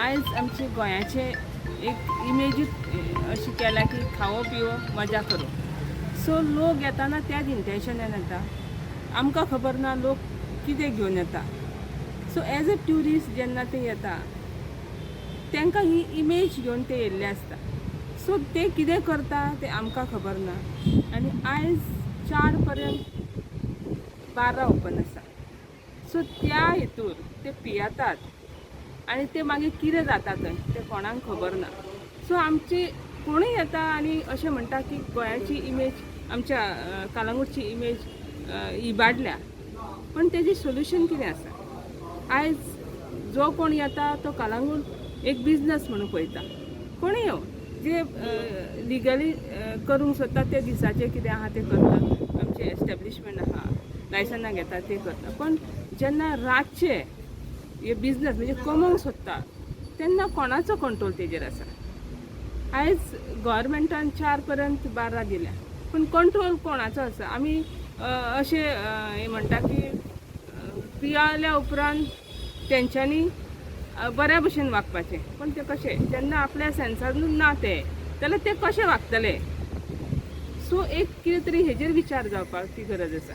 आयज आमचे गोंयाचे एक इमेजूच अशी केल्या की खावो पिवो मजा करो. सो लोक येताना त्याच इंटेंशनान येता. आमकां खबर ना लोक कितें घेवन येता. सो एज अ ट्युरिस्ट जेन्ना ते येता तांकां ही इमेज घेवन ते येयल्ले आसता. सो ते कितें करता ते आमकां खबर ना. आनी आयज 4 पर्यंत बार्रां ओपन आसा. सो त्या हेतूर ते पियेतात आनी ते मागीर कितें जाता थंय ते कोणाक खबर ना. सो आमची कोणूय येता आनी अशें म्हणटा की गोंयाची इमेज आमच्या कलंगूटची इमेज इबाडल्या. पण तेजी सोल्युशन कितें आसा. आयज जो कोण येता तो कलंगूट एक बिजनस म्हणून पळयता. कोणूय येवं जे लिगली करूंक सोदता ते दिसाचे कितें आहा ते करता. आमचे एस्टॅब्लिशमेंट आहा लायसनां घेता ते करता. पण जेन्ना रातचे हे बिजनस म्हणजे कमोवंक सोदता तेन्ना कोणाचो कंट्रोल तेजेर आसा. आयज गव्हर्मेंटान 4 पर्यंत बार्रां दिल्या पूण कंट्रोल कोणाचो आसा. आमी अशें हे म्हणटा की पियाल्या उपरांत तेंच्यांनी बऱ्या भशेन वागपाचें. पण ते कशें जेन्ना आपल्या सेन्सानूच ना ते जाल्यार ते कशें वागतले. सो एक कितें तरी हेजेर विचार जावपाची गरज आसा.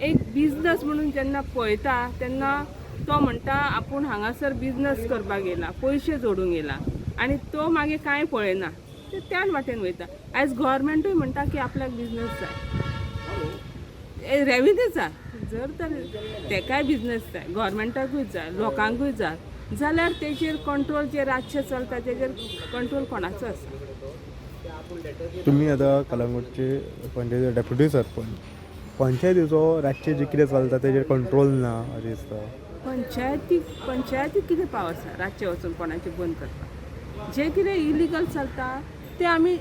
एक बिजनस म्हणून जेन्ना पळयता तेन्ना तो म्हणटा आपूण हांगासर बिजनस करपाक येयला पयशे जोडूंक येयला आनी तो मागीर कांय पळयना ते त्याच वाटेन वयता. आयज गव्हर्मेंटूय म्हणटा की आपल्याक बिजनस जाय रेविन्यू जाय. जर तर तेकाय बिजनस जाय गव्हर्मेंटाकूय जाय लोकांकूय जाय जाल्यार तेजेर कंट्रोल जे रातचे चलता तेजेर कंट्रोल कोणाचो आसा. तुम्ही आता कलंगूटचे पंचायती डेप्युटी सरपंच. पंचायतीचो रातचे जे कितें चलता तेजेर कंट्रोल ना अशें दिसता. पंचायतीक कितें पावर आसा रातचे वचून कोणाचें बंद करपाक. जे कितें इलिगल चलता ते आमी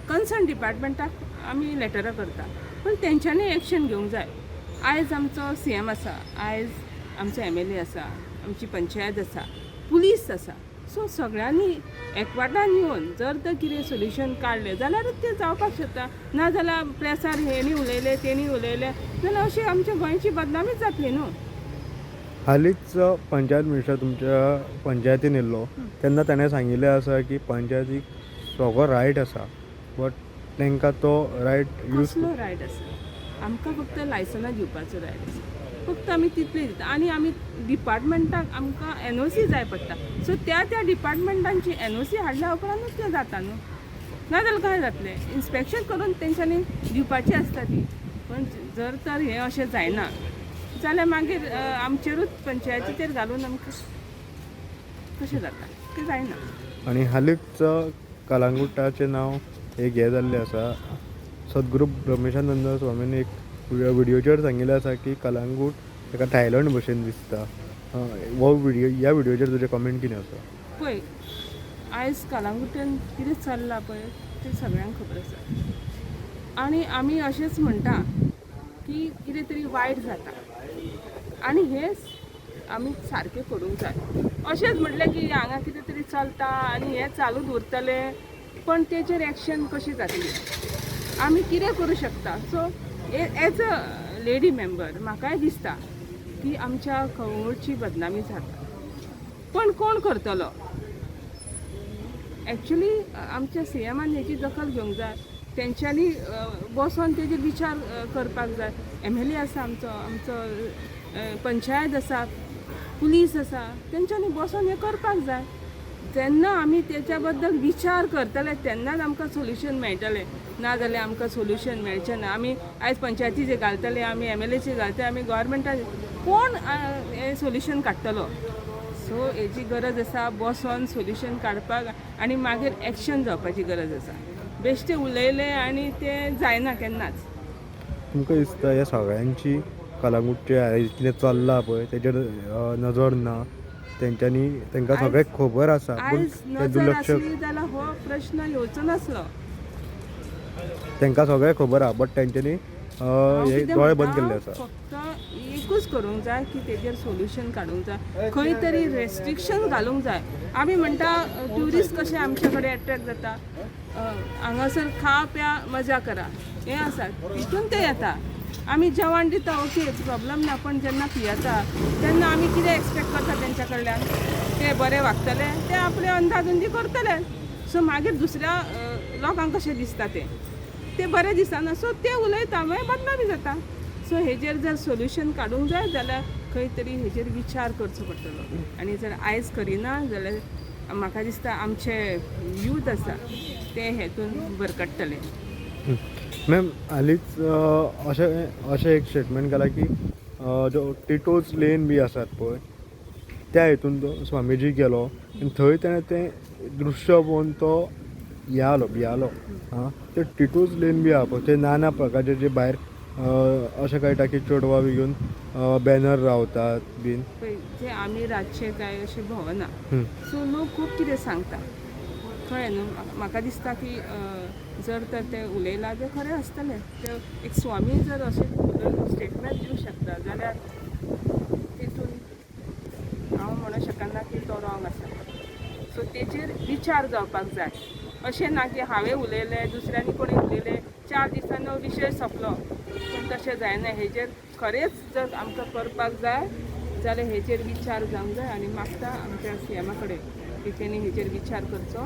कन्सर्न डिपार्टमेंटाक आमी लेटरां करता. पण तेंच्यांनी एक्शन घेवंक जाय. आयज आमचो CM आसा आयज आमचो MLA आसा आमची पंचायत आसा पुलीस आसा. सो सगळ्यांनी एकवटान येवन जर तर कितें सोल्युशन काडलें जाल्यारूच तें जावपाक शकता. नाजाल्यार प्रेसार हेणी उलयलें तेणी उलयलें जाल्यार अशी आमच्या गोंयची बदनामीच जातली न्हू. हालींच पंचायत मिनिस्टर तुमच्या पंचायतीन येयल्लो तेन्ना ताणें सांगिल्लें आसा की पंचायतीक सगळो रायट आसा बट तांकां तो रायट यूज कसलो रायट आसा. आमकां फक्त लायसनां दिवपाचो रायट आसा. फक्त आमी तितली दिता आनी आमी डिपार्टमेंटाक आमकां NOC जाय पडटा. सो त्या डिपार्टमेंटांची NOC हाडल्या उपरांतूच तें जाता न्हू. नाजाल्यार काय जातलें इन्स्पेक्शन करून तेंच्यांनी दिवपाची आसता ती. पण जर तर हें अशें जायना जाल्यार मागीर आमचेरूच पंचायतीचेर घालून आमकां कशें जाता तें जायना. आनी हालींच कलंगूटाचें नांव एक हें जाल्लें आसा. सद्गुरू ब्रह्मेशानंद स्वामीन एक विडियोचेर सांगिल्लें आसा की कलंगूट ताका थायलंड भशेन दिसता. हो ह्या विडियोचेर तुजें कमेंट कितें आसा. पळय आयज कलंगूटान कितें चल्लां पळय तें सगळ्यांक खबर आसा. आनी आमी अशेंच म्हणटा की कितें तरी वायट जाता आनी हें आमी सारकें करूंक जाय. अशेंच म्हटलें की हांगा कितें तरी चलता आनी हें चालूच उरतलें पण तेचेर एक्शन कशी जातली. आमी कितें करूं शकता. So as a lady member म्हाकाय दिसता की आमच्या कलंगूटची बदनामी जाता. पण कोण करतलो. एक्चुली आमच्या CMान हेची दखल घेवंक जाय. तेंच्यांनी बसोन तेजेर विचार करपाक जाय. MLA आसा आमचो पंचायत आसा पुलीस आसा तेंच्यांनी बसोन हें करपाक जाय. जेन्ना आमी तेच्या बद्दल विचार करतले तेन्नाच आमकां सोल्युशन मेळटलें. नाजाल्यार आमकां सोल्युशन मेळचें ना. आमी आयज पंचायतीचेर घालतले आमी MLAचेर घालतले आमी गव्हर्मेंटाक कोण हें सोल्युशन काडटलो. सो हेची गरज आसा बसोन सोल्युशन काडपाक आनी मागीर एक्शन जावपाची गरज आसा. बेश्टे उलयलें आनी तें जायना केन्नाच. तुमकां दिसता ह्या सगळ्यांची कलंगूटचे आयज कितें चल्लां पळय तेजेर नजर ना. तेंच्यांनी तांकां सगळें खबर आसा पूण आयज ते नजर दुर्लक्ष. आसली जाल्यार हो प्रश्न येवचो नासलो. तांकां सगळें खबर आहा बट तेंच्यांनी हे दोळे बंद केल्ले आसा. फक्त एकूच करूंक जाय की तेजेर सोल्युशन काडूंक जाय. खंय तरी रेस्ट्रिक्शन घालूंक जाय. आमी म्हणटा ट्युरिस्ट कशे आमचे कडेन एट्रॅक्ट जाता. हांगासर खा प्या मजा करा हें आसा तितून ते येता. आमी जेवण दिता ओके प्रॉब्लम ना, पण जेन्ना पियेता तेन्ना आमी कितें एक्सपेक्ट करता तेंच्या कडल्यान? ते बरे वागतले, ते आपले अंदाधुंदी करतले. सो मागीर दुसऱ्या लोकांक कशें दिसता ते बरें दिसना. सो ते उलयता मागीर बदनामी जाता. सो हेजेर जर सोल्युशन काडूंक जाय जाल्यार खंय तरी हेजेर विचार करचो पडटलो. आनी जर आयज करिना जाल्यार म्हाका दिसता आमचे यूथ आसा ते हेतून भरकटतले. मॅम हालींच अशें एक स्टेटमेंट केला की जो टिटोज लेन बी आसात पळय त्या हितून तो स्वामीजी गेलो आनी थंय ताणें तें दृश्य पळोवन तो भियालो हां ते टिटोज लेन बी आहा पळय ते नाना प्रकारचे जे भायर अशें कळटा की चेडवां बी घेवन बॅनर रावतात बीन पळय जे आमी रातचे काय अशें भोंवना. सो लोक खूब कितें सांगता कळ्ळें न्हू. म्हाका दिसता की जर तर ते उलयलां तें खरें आसतलें. ते एक स्वामी जर अशें स्टेटमेंट दिवंक शकता जाल्यार तितून हांव म्हणूंक शकना की तो रॉंग आसा. सो तेचेर विचार जावपाक जाय. अशें ना की हांवें उलयलें दुसऱ्यांनी कोणी उलयलें 4 दिसांनी विशय सोंपलो. पूण तशें जायना. हेजेर खरेंच जर आमकां करपाक जाय जाल्यार हेजेर विचार जावंक जाय. आनी मागता आमच्या सीएमा कडेन की तेणी हेजेर विचार करचो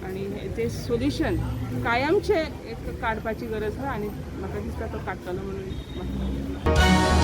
आनी हेजें सोल्युशन कायमचें एक काडपाची गरज आसा. आनी म्हाका दिसता तो काडटलो म्हणून